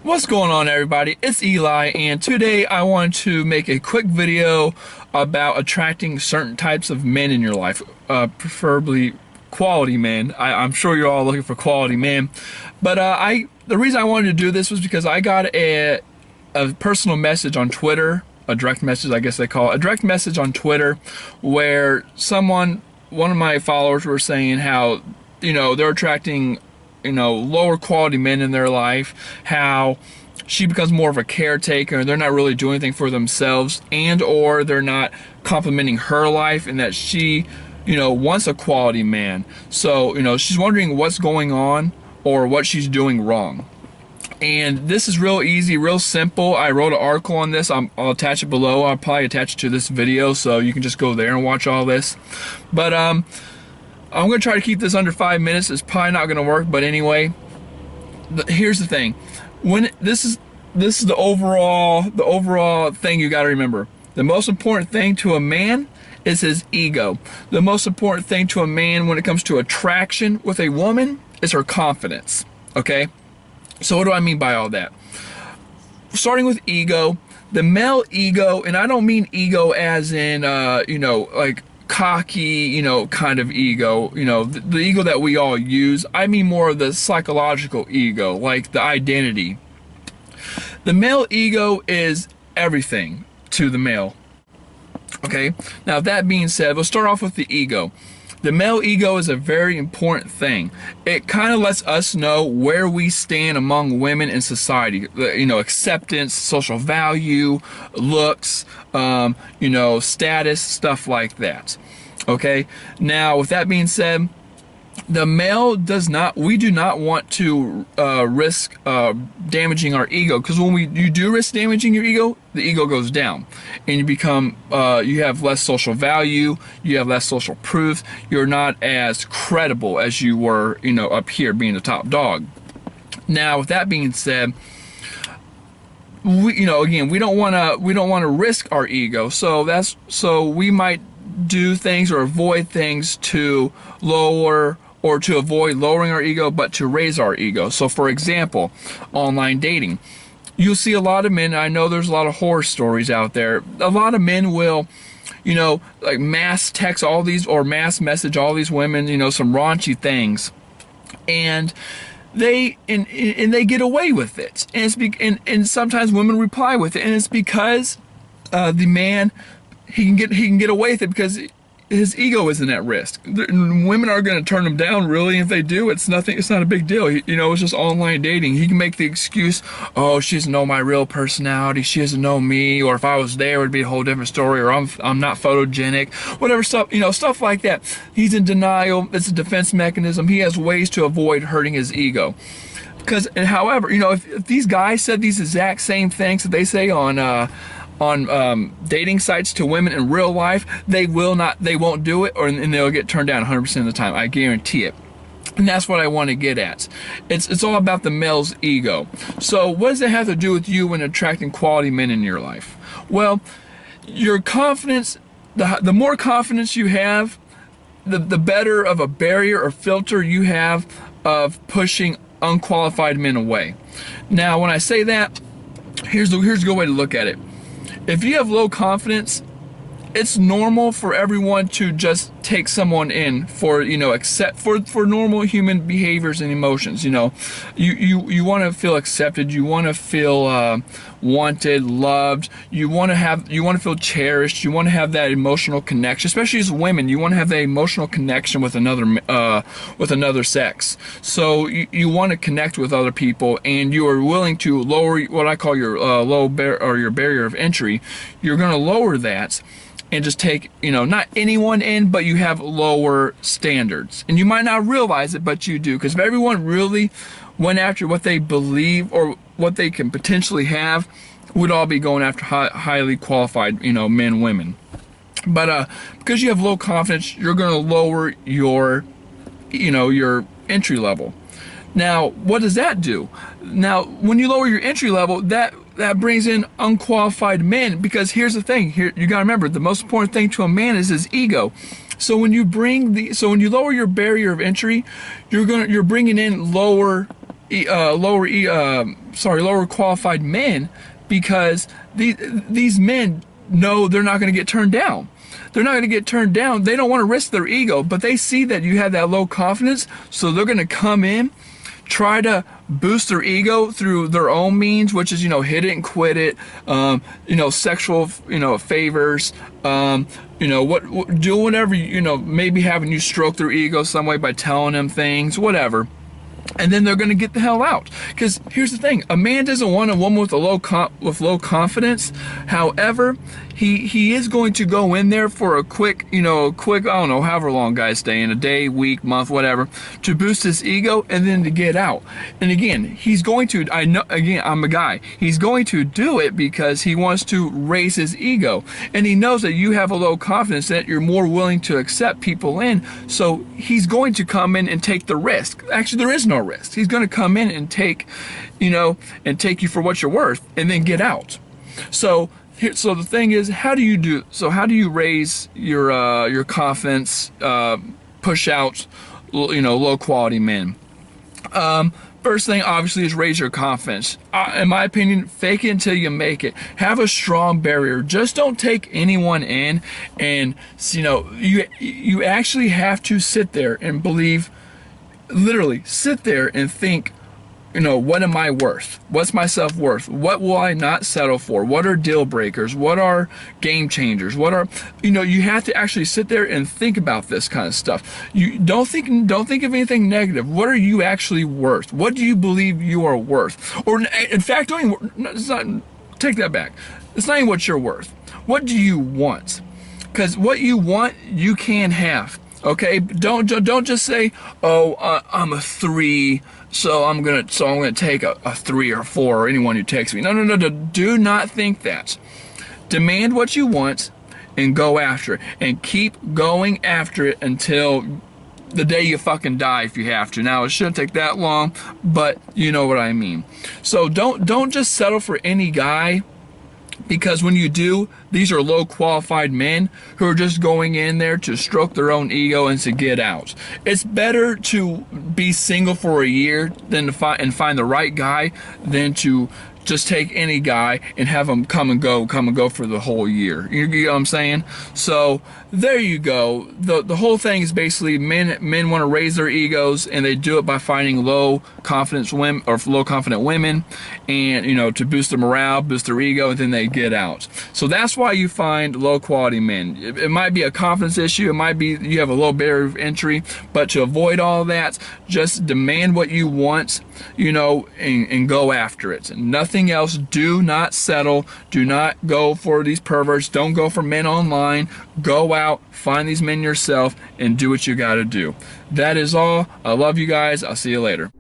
What's going on, everybody? It's Eli, and today I want to make a quick video about attracting certain types of men in your life, preferably quality men. I'm sure you're all looking for quality men, but the reason I wanted to do this was because I got a personal message on Twitter, a direct message, I guess they call it, a direct message on Twitter, where one of my followers were saying how, they're attracting lower quality men in their life, how she becomes more of a caretaker and they're not really doing anything for themselves, and or they're not complimenting her life, and that she wants a quality man. So she's wondering what's going on or what she's doing wrong. And this is real easy, real simple. I wrote an article on this. I'll attach it below. I'll probably attach it to this video so you can just go there and watch all this. But I'm going to try to keep this under 5 minutes. It's probably not going to work, but anyway, here's the thing. This is the overall thing you got to remember. The most important thing to a man is his ego. The most important thing to a man when it comes to attraction with a woman is her confidence. Okay? So what do I mean by all that? Starting with ego, the male ego, and I don't mean ego as in like cocky, kind of ego, the ego that we all use. I mean more of the psychological ego, like the identity. The male ego is everything to the male. Okay, now that being said, we'll start off with the ego. The male ego is a very important thing. It kind of lets us know where we stand among women in society. Acceptance, social value, looks, status, stuff like that. Okay? Now, with that being said, the male we do not want to risk damaging our ego, because when you do risk damaging your ego, the ego goes down, and you become you have less social value, you have less social proof, you're not as credible as you were up here being the top dog. Now, with that being said, again, we don't want to risk our ego, so we might do things or avoid things to avoid lowering our ego, but to raise our ego. So for example, online dating. You'll see a lot of men, I know there's a lot of horror stories out there. A lot of men will, like mass text all these or mass message all these women, some raunchy things. And they get away with it. And sometimes women reply with it. And it's because the man, he can get away with it because his ego isn't at risk. Women are going to turn him down, really. If they do, it's not a big deal. It's just online dating. He can make the excuse, oh, she doesn't know my real personality, she doesn't know me, or if I was there, it would be a whole different story, or I'm not photogenic, whatever stuff, stuff like that. He's in denial. It's a defense mechanism. He has ways to avoid hurting his ego. However, if these guys said these exact same things that they say on dating sites to women in real life, they won't do it, and they'll get turned down 100% of the time. I guarantee it. And that's what I want to get at. It's all about the male's ego. So what does it have to do with you when attracting quality men in your life? Well, your confidence, the more confidence you have, the better of a barrier or filter you have of pushing unqualified men away. Now, when I say that, here's a good way to look at it. If you have low confidence, it's normal for everyone to just take someone in for, accept for normal human behaviors and emotions. You want to feel accepted, you want to feel wanted, loved, you want to feel cherished, you want to have that emotional connection. Especially as women, you want to have that emotional connection with another sex. So you want to connect with other people, and you are willing to lower what I call your your barrier of entry. You're going to lower that and just take, not anyone in, but you have lower standards. And you might not realize it, but you do. Because if everyone really went after what they believe or what they can potentially have, we'd all be going after highly qualified, men, women. But because you have low confidence, you're going to lower your, your entry level. Now, what does that do? Now, when you lower your entry level, that brings in unqualified men, because here's the thing. Here, you gotta remember, the most important thing to a man is his ego. So when you lower your barrier of entry, you're bringing in lower lower qualified men, because these men know they're not going to get turned down. They're not going to get turned down. They don't want to risk their ego, but they see that you have that low confidence, so they're going to come in, try to boost their ego through their own means, which is, hit it and quit it, sexual, favors, do whatever, maybe having you stroke their ego some way by telling them things, whatever. And then they're going to get the hell out. Because here's the thing: a man doesn't want a woman with low confidence. However, he is going to go in there for a quick, I don't know, however long guys stay in, a day, week, month, whatever, to boost his ego and then to get out. And again, he's going to, I'm a guy, he's going to do it because he wants to raise his ego. And he knows that you have a low confidence, that you're more willing to accept people in. So he's going to come in and take the risk. Actually, there is no risk. He's going to come in and take you for what you're worth and then get out. So the thing is, how do you raise your confidence, push out, low quality men? First thing, obviously, is raise your confidence. In my opinion, fake it until you make it. Have a strong barrier. Just don't take anyone in, and you actually have to sit there and believe, literally sit there and think, what am I worth? What's my self-worth? What will I not settle for? What are deal breakers? What are game changers? What are, you have to actually sit there and think about this kind of stuff. You don't think of anything negative. What are you actually worth? What do you believe you are worth? Or in fact, take that back. It's not even what you're worth. What do you want? Because what you want, you can have. Okay, don't just say, oh, I'm a 3, so I'm gonna take a 3 or 4, or anyone who takes me. No. Do not think that. Demand what you want and go after it, and keep going after it until the day you fucking die if you have to. Now, it shouldn't take that long, but you know what I mean. So don't just settle for any guy. Because when you do, these are low qualified men who are just going in there to stroke their own ego and to get out. It's better to be single for a year than to find the right guy than to just take any guy and have him come and go for the whole year. You know what I'm saying? So there you go. The whole thing is basically men want to raise their egos, and they do it by finding low confident women, and to boost their morale, boost their ego, and then they get out. So that's why you find low quality men. It might be a confidence issue, it might be you have a low barrier of entry, but to avoid all that, just demand what you want, and go after it. Nothing else. Do not settle. Do not go for these perverts. Don't go for men online. Go out, find these men yourself, and do what you gotta do. That is all. I love you guys. I'll see you later.